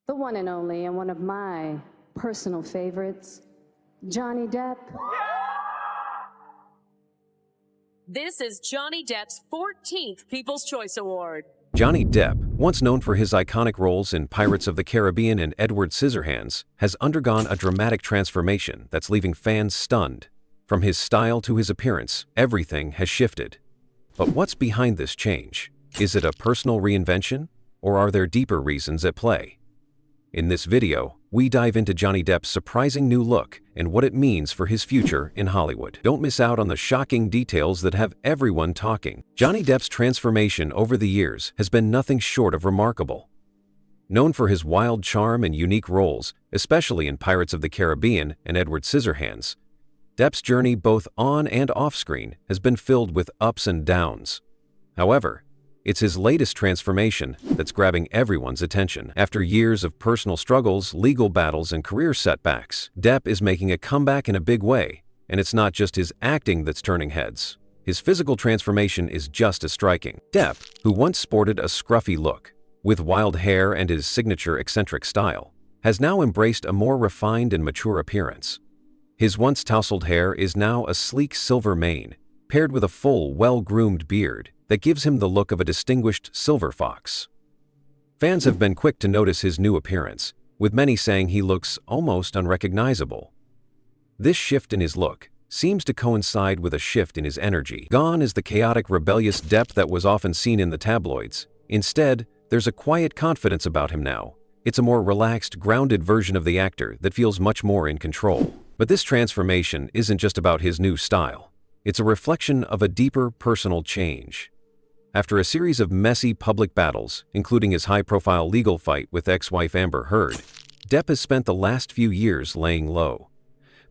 The one and only, and one of my personal favorites, Johnny Depp. This is Johnny Depp's 14th People's Choice Award. Johnny Depp, once known for his iconic roles in Pirates of the Caribbean and Edward Scissorhands, has undergone a dramatic transformation that's leaving fans stunned. From his style to his appearance, everything has shifted. But what's behind this change? Is it a personal reinvention, or are there deeper reasons at play? In this video, we dive into Johnny Depp's surprising new look and what it means for his future in Hollywood. Don't miss out on the shocking details that have everyone talking. Johnny Depp's transformation over the years has been nothing short of remarkable. Known for his wild charm and unique roles, especially in Pirates of the Caribbean and Edward Scissorhands, Depp's journey both on and off-screen has been filled with ups and downs. However, it's his latest transformation that's grabbing everyone's attention. After years of personal struggles, legal battles, and career setbacks, Depp is making a comeback in a big way, and it's not just his acting that's turning heads. His physical transformation is just as striking. Depp, who once sported a scruffy look, with wild hair and his signature eccentric style, has now embraced a more refined and mature appearance. His once tousled hair is now a sleek silver mane, paired with a full, well-groomed beard that gives him the look of a distinguished silver fox. Fans have been quick to notice his new appearance, with many saying he looks almost unrecognizable. This shift in his look seems to coincide with a shift in his energy. Gone is the chaotic, rebellious Depp that was often seen in the tabloids. Instead, there's a quiet confidence about him now. It's a more relaxed, grounded version of the actor that feels much more in control. But this transformation isn't just about his new style. It's a reflection of a deeper personal change. After a series of messy public battles, including his high-profile legal fight with ex-wife Amber Heard, Depp has spent the last few years laying low.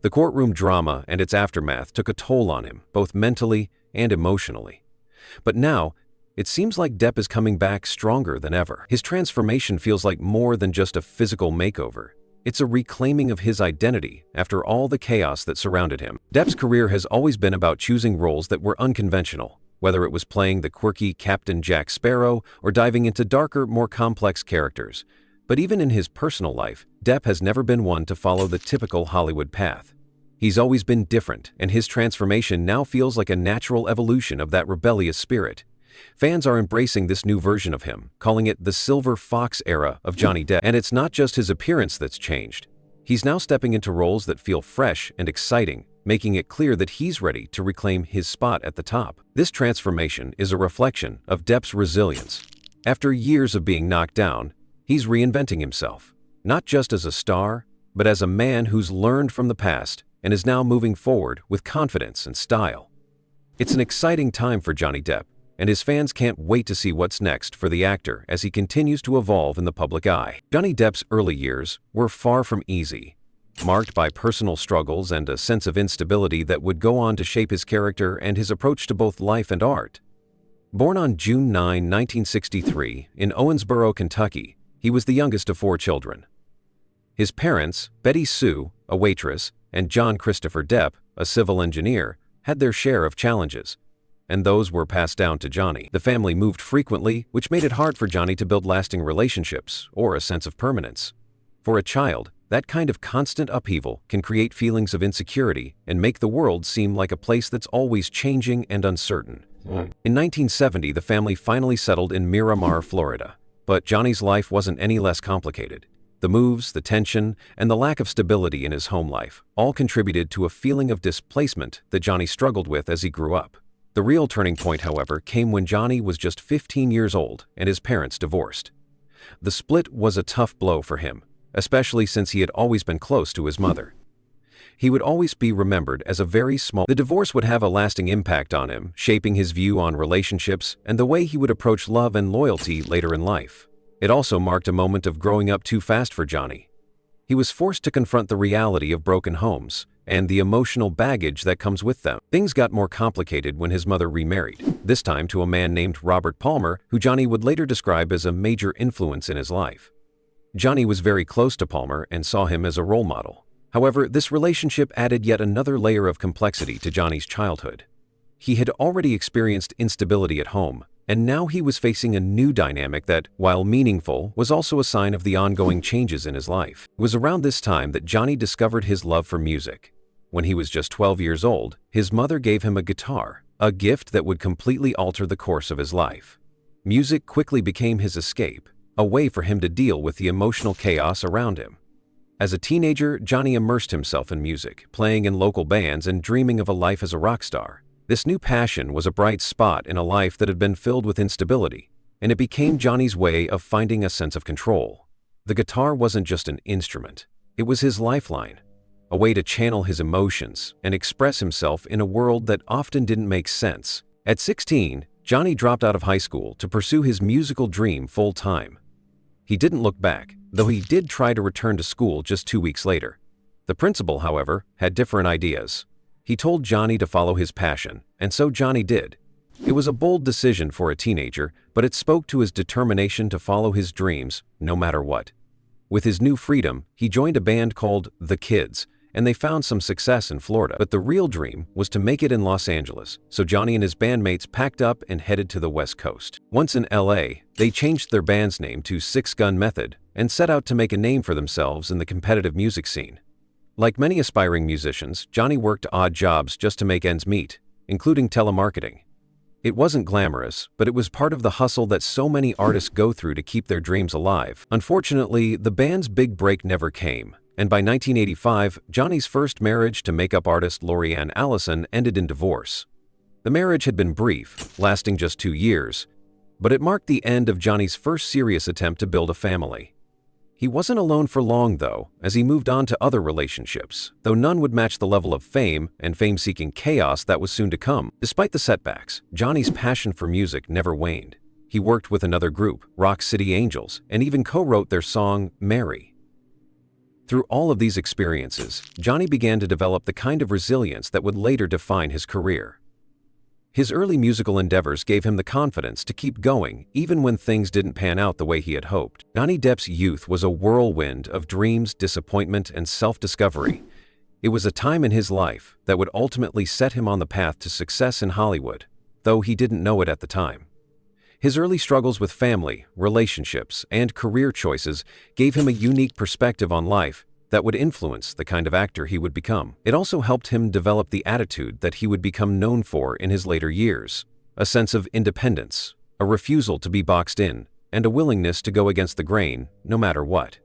The courtroom drama and its aftermath took a toll on him, both mentally and emotionally. But now, it seems like Depp is coming back stronger than ever. His transformation feels like more than just a physical makeover. It's a reclaiming of his identity after all the chaos that surrounded him. Depp's career has always been about choosing roles that were unconventional, whether it was playing the quirky Captain Jack Sparrow or diving into darker, more complex characters. But even in his personal life, Depp has never been one to follow the typical Hollywood path. He's always been different, and his transformation now feels like a natural evolution of that rebellious spirit. Fans are embracing this new version of him, calling it the Silver Fox era of Johnny Depp. And it's not just his appearance that's changed. He's now stepping into roles that feel fresh and exciting, making it clear that he's ready to reclaim his spot at the top. This transformation is a reflection of Depp's resilience. After years of being knocked down, he's reinventing himself, not just as a star, but as a man who's learned from the past and is now moving forward with confidence and style. It's an exciting time for Johnny Depp, and his fans can't wait to see what's next for the actor as he continues to evolve in the public eye. Johnny Depp's early years were far from easy, marked by personal struggles and a sense of instability that would go on to shape his character and his approach to both life and art. Born on June 9, 1963, in Owensboro, Kentucky, he was the youngest of 4 children. His parents, Betty Sue, a waitress, and John Christopher Depp, a civil engineer, had their share of challenges, and those were passed down to Johnny. The family moved frequently, which made it hard for Johnny to build lasting relationships or a sense of permanence. For a child, that kind of constant upheaval can create feelings of insecurity and make the world seem like a place that's always changing and uncertain. In 1970, the family finally settled in Miramar, Florida. But Johnny's life wasn't any less complicated. The moves, the tension, and the lack of stability in his home life all contributed to a feeling of displacement that Johnny struggled with as he grew up. The real turning point, however, came when Johnny was just 15 years old and his parents divorced. The split was a tough blow for him, especially since he had always been close to his mother. He would always be remembered as a very small. The divorce would have a lasting impact on him, shaping his view on relationships and the way he would approach love and loyalty later in life. It also marked a moment of growing up too fast for Johnny. He was forced to confront the reality of broken homes and the emotional baggage that comes with them. Things got more complicated when his mother remarried, this time to a man named Robert Palmer, who Johnny would later describe as a major influence in his life. Johnny was very close to Palmer and saw him as a role model. However, this relationship added yet another layer of complexity to Johnny's childhood. He had already experienced instability at home, And now he was facing a new dynamic that, while meaningful, was also a sign of the ongoing changes in his life. It was around this time that Johnny discovered his love for music. When he was just 12 years old, his mother gave him a guitar, a gift that would completely alter the course of his life. Music quickly became his escape, a way for him to deal with the emotional chaos around him. As a teenager, Johnny immersed himself in music, playing in local bands and dreaming of a life as a rock star. This new passion was a bright spot in a life that had been filled with instability, and it became Johnny's way of finding a sense of control. The guitar wasn't just an instrument, it was his lifeline, a way to channel his emotions and express himself in a world that often didn't make sense. At 16, Johnny dropped out of high school to pursue his musical dream full-time. He didn't look back, though he did try to return to school just 2 weeks later. The principal, however, had different ideas. He told Johnny to follow his passion, and so Johnny did. It was a bold decision for a teenager, but it spoke to his determination to follow his dreams, no matter what. With his new freedom, he joined a band called The Kids, and they found some success in Florida. But the real dream was to make it in Los Angeles, so Johnny and his bandmates packed up and headed to the West Coast. Once in LA, they changed their band's name to Six Gun Method and set out to make a name for themselves in the competitive music scene. Like many aspiring musicians, Johnny worked odd jobs just to make ends meet, including telemarketing. It wasn't glamorous, but it was part of the hustle that so many artists go through to keep their dreams alive. Unfortunately, the band's big break never came, and by 1985, Johnny's first marriage to makeup artist Lori-Ann Allison ended in divorce. The marriage had been brief, lasting just 2 years, but it marked the end of Johnny's first serious attempt to build a family. He wasn't alone for long, though, as he moved on to other relationships, though none would match the level of fame and fame-seeking chaos that was soon to come. Despite the setbacks, Johnny's passion for music never waned. He worked with another group, Rock City Angels, and even co-wrote their song, Mary. Through all of these experiences, Johnny began to develop the kind of resilience that would later define his career. His early musical endeavors gave him the confidence to keep going even when things didn't pan out the way he had hoped. Johnny Depp's youth was a whirlwind of dreams, disappointment, and self-discovery. It was a time in his life that would ultimately set him on the path to success in Hollywood, though he didn't know it at the time. His early struggles with family, relationships, and career choices gave him a unique perspective on life that would influence the kind of actor he would become. It also helped him develop the attitude that he would become known for in his later years, a sense of independence, a refusal to be boxed in, and a willingness to go against the grain, no matter what.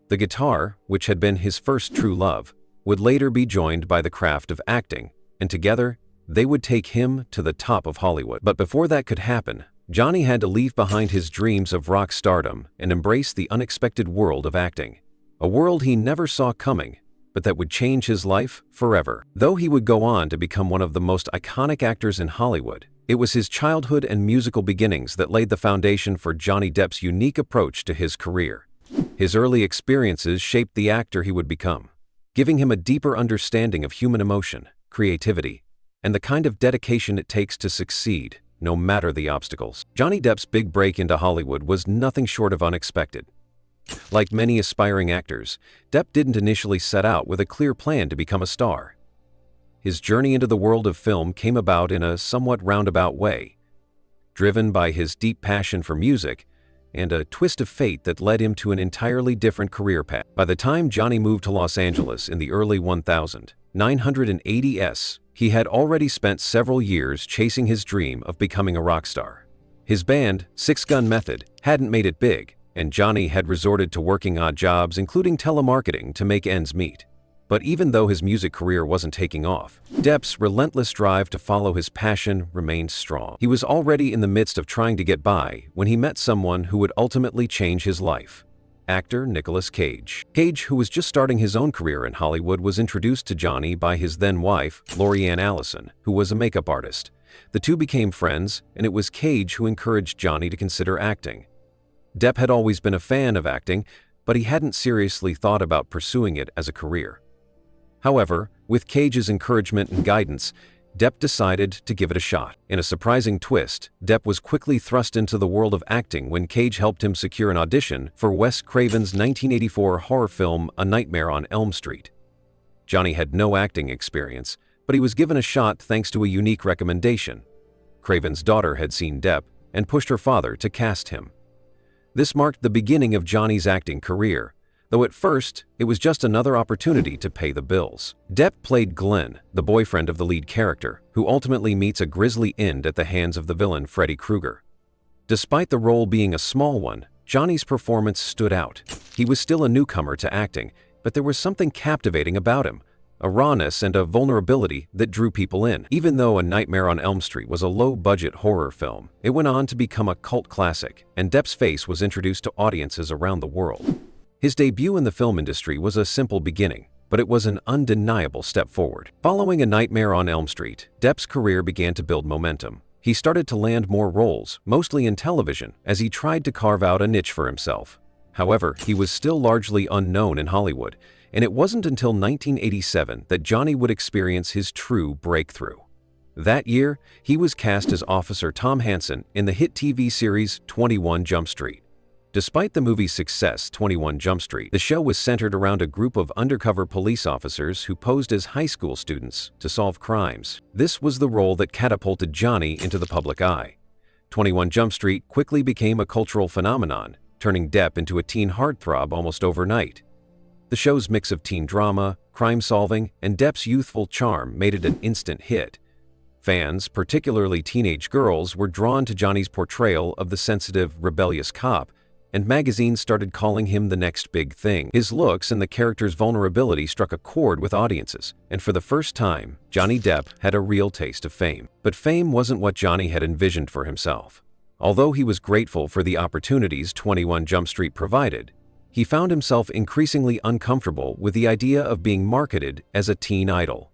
The guitar, which had been his first true love, would later be joined by the craft of acting, and together, they would take him to the top of Hollywood. But before that could happen, Johnny had to leave behind his dreams of rock stardom and embrace the unexpected world of acting. A world he never saw coming, but that would change his life forever. Though he would go on to become one of the most iconic actors in Hollywood, it was his childhood and musical beginnings that laid the foundation for Johnny Depp's unique approach to his career. His early experiences shaped the actor he would become, giving him a deeper understanding of human emotion, creativity, and the kind of dedication it takes to succeed, no matter the obstacles. Johnny Depp's big break into Hollywood was nothing short of unexpected. Like many aspiring actors, Depp didn't initially set out with a clear plan to become a star. His journey into the world of film came about in a somewhat roundabout way, driven by his deep passion for music and a twist of fate that led him to an entirely different career path. By the time Johnny moved to Los Angeles in the early 1980s, he had already spent several years chasing his dream of becoming a rock star. His band, Six Gun Method, hadn't made it big, and Johnny had resorted to working odd jobs, including telemarketing, to make ends meet. But even though his music career wasn't taking off, Depp's relentless drive to follow his passion remained strong. He was already in the midst of trying to get by when he met someone who would ultimately change his life. Actor Nicolas Cage. Cage, who was just starting his own career in Hollywood, was introduced to Johnny by his then-wife, Lori-Ann Allison, who was a makeup artist. The two became friends, and it was Cage who encouraged Johnny to consider acting. Depp had always been a fan of acting, but he hadn't seriously thought about pursuing it as a career. However, with Cage's encouragement and guidance, Depp decided to give it a shot. In a surprising twist, Depp was quickly thrust into the world of acting when Cage helped him secure an audition for Wes Craven's 1984 horror film A Nightmare on Elm Street. Johnny had no acting experience, but he was given a shot thanks to a unique recommendation. Craven's daughter had seen Depp and pushed her father to cast him. This marked the beginning of Johnny's acting career, though at first it was just another opportunity to pay the bills. Depp played Glenn, the boyfriend of the lead character, who ultimately meets a grisly end at the hands of the villain Freddy Krueger. Despite the role being a small one, Johnny's performance stood out. He was still a newcomer to acting, but there was something captivating about him, a rawness and a vulnerability that drew people in. Even though A Nightmare on Elm Street was a low-budget horror film, it went on to become a cult classic, and Depp's face was introduced to audiences around the world. His debut in the film industry was a simple beginning, but it was an undeniable step forward. Following A Nightmare on Elm Street, Depp's career began to build momentum. He started to land more roles, mostly in television, as he tried to carve out a niche for himself. However, he was still largely unknown in Hollywood, and it wasn't until 1987 that Johnny would experience his true breakthrough. That year, he was cast as Officer Tom Hansen in the hit TV series 21 Jump Street. Despite the movie's success, 21 Jump Street, the show was centered around a group of undercover police officers who posed as high school students to solve crimes. This was the role that catapulted Johnny into the public eye. 21 Jump Street quickly became a cultural phenomenon, turning Depp into a teen heartthrob almost overnight. The show's mix of teen drama, crime solving, and Depp's youthful charm made it an instant hit. Fans, particularly teenage girls, were drawn to Johnny's portrayal of the sensitive, rebellious cop, and magazines started calling him the next big thing. His looks and the character's vulnerability struck a chord with audiences, and for the first time, Johnny Depp had a real taste of fame. But fame wasn't what Johnny had envisioned for himself. Although he was grateful for the opportunities 21 Jump Street provided, he found himself increasingly uncomfortable with the idea of being marketed as a teen idol.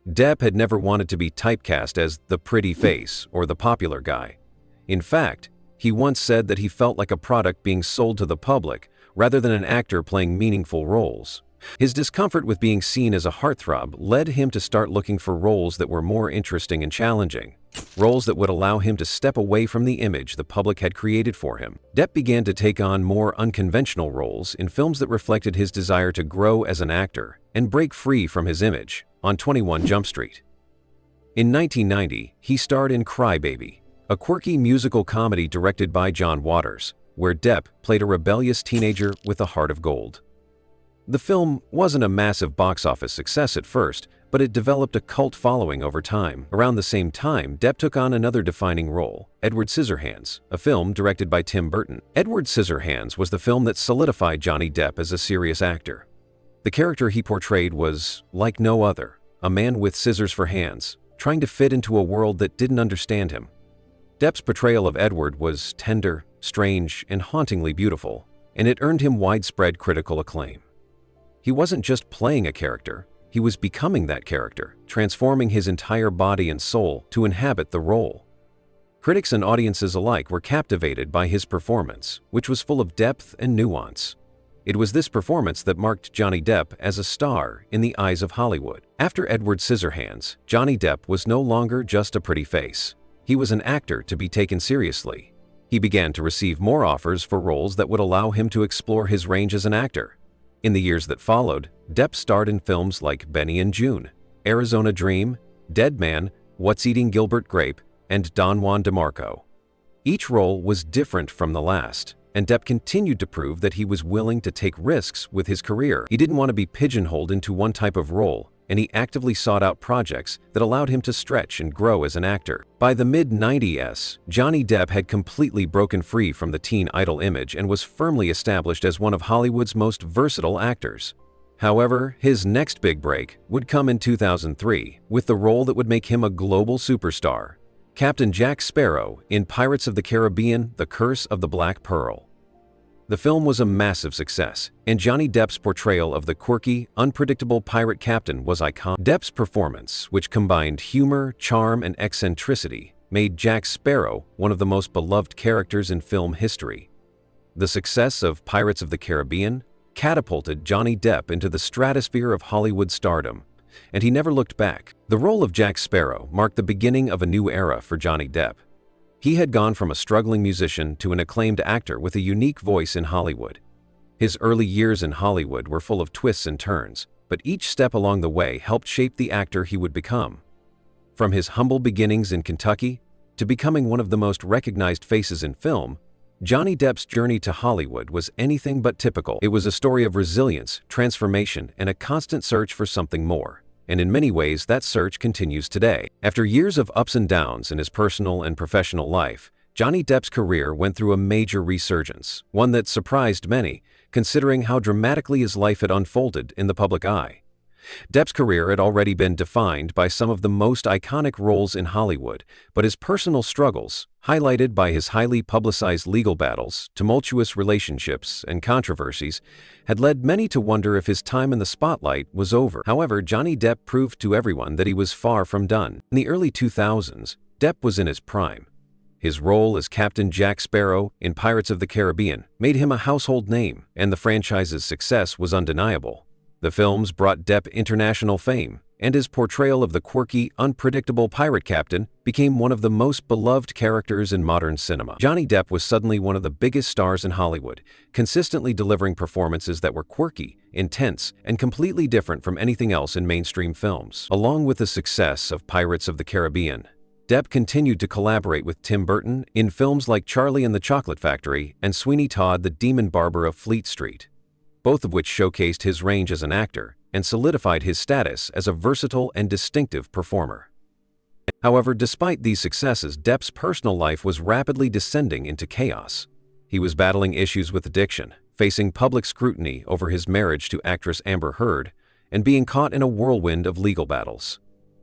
Depp had never wanted to be typecast as the pretty face or the popular guy. In fact, he once said that he felt like a product being sold to the public rather than an actor playing meaningful roles. His discomfort with being seen as a heartthrob led him to start looking for roles that were more interesting and challenging, roles that would allow him to step away from the image the public had created for him. Depp began to take on more unconventional roles in films that reflected his desire to grow as an actor and break free from his image. On 21 Jump Street. In 1990, he starred in Cry Baby, a quirky musical comedy directed by John Waters, where Depp played a rebellious teenager with a heart of gold. The film wasn't a massive box office success at first, but it developed a cult following over time. Around the same time, Depp took on another defining role, Edward Scissorhands, a film directed by Tim Burton. Edward Scissorhands was the film that solidified Johnny Depp as a serious actor. The character he portrayed was like no other, a man with scissors for hands, trying to fit into a world that didn't understand him. Depp's portrayal of Edward was tender, strange, and hauntingly beautiful, and it earned him widespread critical acclaim. He wasn't just playing a character, he was becoming that character, transforming his entire body and soul to inhabit the role. Critics and audiences alike were captivated by his performance, which was full of depth and nuance. It was this performance that marked Johnny Depp as a star in the eyes of Hollywood. After Edward Scissorhands, Johnny Depp was no longer just a pretty face. He was an actor to be taken seriously. He began to receive more offers for roles that would allow him to explore his range as an actor. In the years that followed, Depp starred in films like Benny and June, Arizona Dream, Dead Man, What's Eating Gilbert Grape, and Don Juan DeMarco. Each role was different from the last, and Depp continued to prove that he was willing to take risks with his career. He didn't want to be pigeonholed into one type of role, and he actively sought out projects that allowed him to stretch and grow as an actor. By the mid-90s, Johnny Depp had completely broken free from the teen idol image and was firmly established as one of Hollywood's most versatile actors. However, his next big break would come in 2003 with the role that would make him a global superstar, Captain Jack Sparrow in Pirates of the Caribbean: The Curse of the Black Pearl. The film was a massive success, and Johnny Depp's portrayal of the quirky, unpredictable pirate captain was iconic. Depp's performance, which combined humor, charm, and eccentricity, made Jack Sparrow one of the most beloved characters in film history. The success of Pirates of the Caribbean catapulted Johnny Depp into the stratosphere of Hollywood stardom, and he never looked back. The role of Jack Sparrow marked the beginning of a new era for Johnny Depp. He had gone from a struggling musician to an acclaimed actor with a unique voice in Hollywood. His early years in Hollywood were full of twists and turns, but each step along the way helped shape the actor he would become. From his humble beginnings in Kentucky to becoming one of the most recognized faces in film, Johnny Depp's journey to Hollywood was anything but typical. It was a story of resilience, transformation, and a constant search for something more. And in many ways, that search continues today. After years of ups and downs in his personal and professional life, Johnny Depp's career went through a major resurgence, one that surprised many, considering how dramatically his life had unfolded in the public eye. Depp's career had already been defined by some of the most iconic roles in Hollywood, but his personal struggles, highlighted by his highly publicized legal battles, tumultuous relationships, and controversies, had led many to wonder if his time in the spotlight was over. However, Johnny Depp proved to everyone that he was far from done. In the early 2000s, Depp was in his prime. His role as Captain Jack Sparrow in Pirates of the Caribbean made him a household name, and the franchise's success was undeniable. The films brought Depp international fame, and his portrayal of the quirky, unpredictable pirate captain became one of the most beloved characters in modern cinema. Johnny Depp was suddenly one of the biggest stars in Hollywood, consistently delivering performances that were quirky, intense, and completely different from anything else in mainstream films. Along with the success of Pirates of the Caribbean, Depp continued to collaborate with Tim Burton in films like Charlie and the Chocolate Factory and Sweeney Todd, the Demon Barber of Fleet Street, both of which showcased his range as an actor and solidified his status as a versatile and distinctive performer. However, despite these successes, Depp's personal life was rapidly descending into chaos. He was battling issues with addiction, facing public scrutiny over his marriage to actress Amber Heard, and being caught in a whirlwind of legal battles.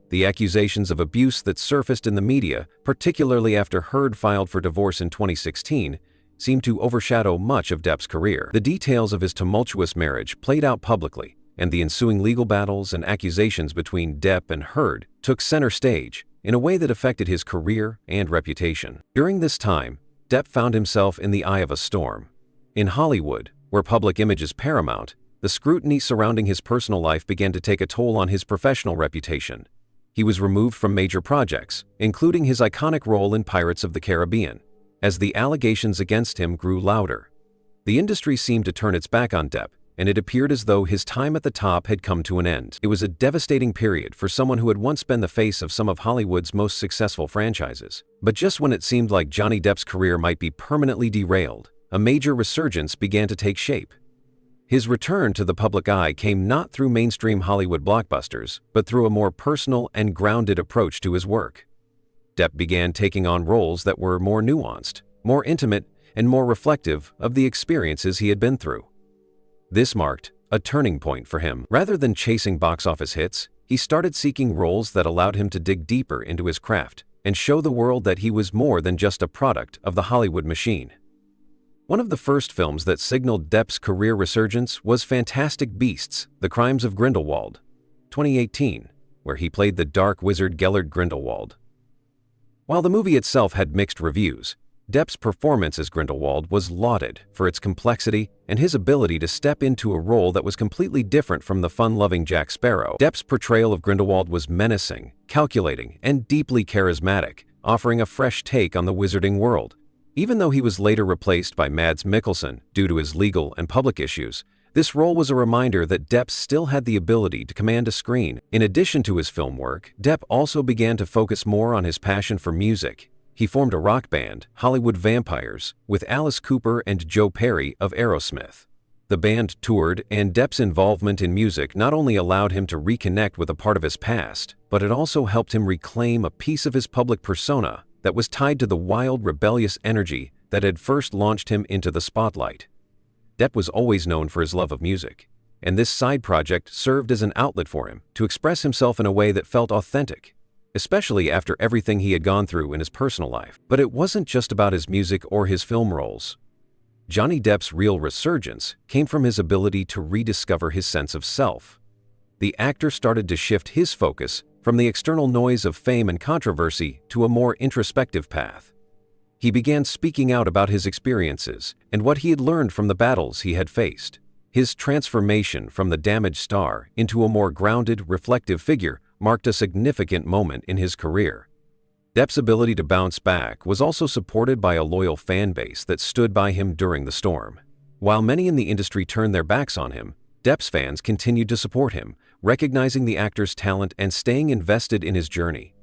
The accusations of abuse that surfaced in the media, particularly after Heard filed for divorce in 2016, seemed to overshadow much of Depp's career. The details of his tumultuous marriage played out publicly, and the ensuing legal battles and accusations between Depp and Heard took center stage in a way that affected his career and reputation. During this time, Depp found himself in the eye of a storm. In Hollywood, where public image is paramount, the scrutiny surrounding his personal life began to take a toll on his professional reputation. He was removed from major projects, including his iconic role in Pirates of the Caribbean, as the allegations against him grew louder. The industry seemed to turn its back on Depp, and it appeared as though his time at the top had come to an end. It was a devastating period for someone who had once been the face of some of Hollywood's most successful franchises. But just when it seemed like Johnny Depp's career might be permanently derailed, a major resurgence began to take shape. His return to the public eye came not through mainstream Hollywood blockbusters, but through a more personal and grounded approach to his work. Depp began taking on roles that were more nuanced, more intimate, and more reflective of the experiences he had been through. This marked a turning point for him. Rather than chasing box office hits, he started seeking roles that allowed him to dig deeper into his craft and show the world that he was more than just a product of the Hollywood machine. One of the first films that signaled Depp's career resurgence was Fantastic Beasts: The Crimes of Grindelwald, 2018, where he played the dark wizard Gellert Grindelwald. While the movie itself had mixed reviews, Depp's performance as Grindelwald was lauded for its complexity and his ability to step into a role that was completely different from the fun-loving Jack Sparrow. Depp's portrayal of Grindelwald was menacing, calculating, and deeply charismatic, offering a fresh take on the wizarding world. Even though he was later replaced by Mads Mikkelsen due to his legal and public issues, this role was a reminder that Depp still had the ability to command a screen. In addition to his film work, Depp also began to focus more on his passion for music. He formed a rock band, Hollywood Vampires, with Alice Cooper and Joe Perry of Aerosmith. The band toured, and Depp's involvement in music not only allowed him to reconnect with a part of his past, but it also helped him reclaim a piece of his public persona that was tied to the wild, rebellious energy that had first launched him into the spotlight. Depp was always known for his love of music, and this side project served as an outlet for him to express himself in a way that felt authentic, especially after everything he had gone through in his personal life. But it wasn't just about his music or his film roles. Johnny Depp's real resurgence came from his ability to rediscover his sense of self. The actor started to shift his focus from the external noise of fame and controversy to a more introspective path. He began speaking out about his experiences and what he had learned from the battles he had faced. His transformation from the damaged star into a more grounded, reflective figure marked a significant moment in his career. Depp's ability to bounce back was also supported by a loyal fan base that stood by him during the storm. While many in the industry turned their backs on him, Depp's fans continued to support him, recognizing the actor's talent and staying invested in his journey.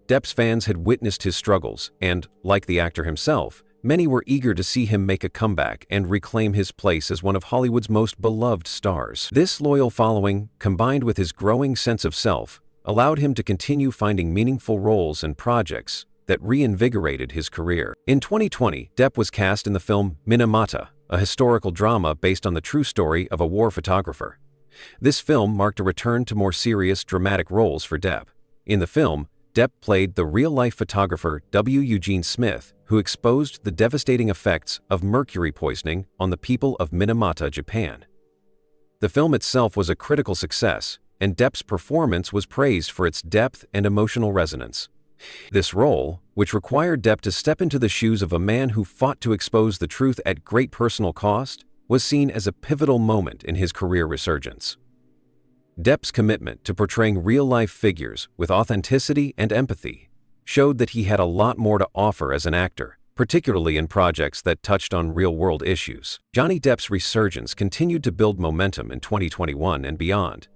Depp's fans had witnessed his struggles, and, like the actor himself, many were eager to see him make a comeback and reclaim his place as one of Hollywood's most beloved stars. This loyal following, combined with his growing sense of self, allowed him to continue finding meaningful roles and projects that reinvigorated his career. In 2020, Depp was cast in the film Minamata, a historical drama based on the true story of a war photographer. This film marked a return to more serious, dramatic roles for Depp. In the film, Depp played the real-life photographer W. Eugene Smith, who exposed the devastating effects of mercury poisoning on the people of Minamata, Japan. The film itself was a critical success, and Depp's performance was praised for its depth and emotional resonance. This role, which required Depp to step into the shoes of a man who fought to expose the truth at great personal cost, was seen as a pivotal moment in his career resurgence. Depp's commitment to portraying real-life figures with authenticity and empathy showed that he had a lot more to offer as an actor, particularly in projects that touched on real-world issues. Johnny Depp's resurgence continued to build momentum in 2021 and beyond.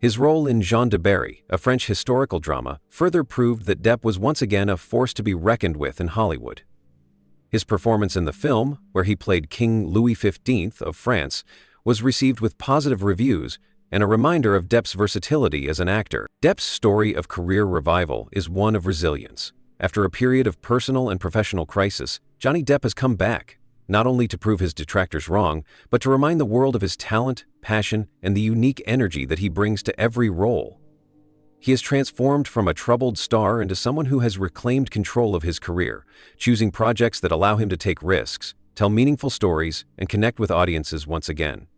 His role in Jean de Barry, a French historical drama, further proved that Depp was once again a force to be reckoned with in Hollywood. His performance in the film, where he played King Louis XV of France, was received with positive reviews and a reminder of Depp's versatility as an actor. Depp's story of career revival is one of resilience. After a period of personal and professional crisis, Johnny Depp has come back, not only to prove his detractors wrong, but to remind the world of his talent, passion, and the unique energy that he brings to every role. He has transformed from a troubled star into someone who has reclaimed control of his career, choosing projects that allow him to take risks, tell meaningful stories, and connect with audiences once again.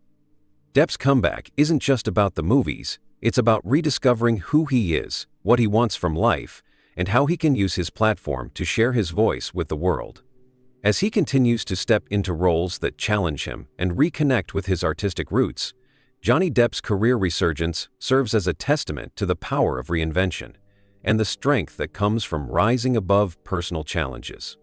Depp's comeback isn't just about the movies, it's about rediscovering who he is, what he wants from life, and how he can use his platform to share his voice with the world. As he continues to step into roles that challenge him and reconnect with his artistic roots, Johnny Depp's career resurgence serves as a testament to the power of reinvention and the strength that comes from rising above personal challenges.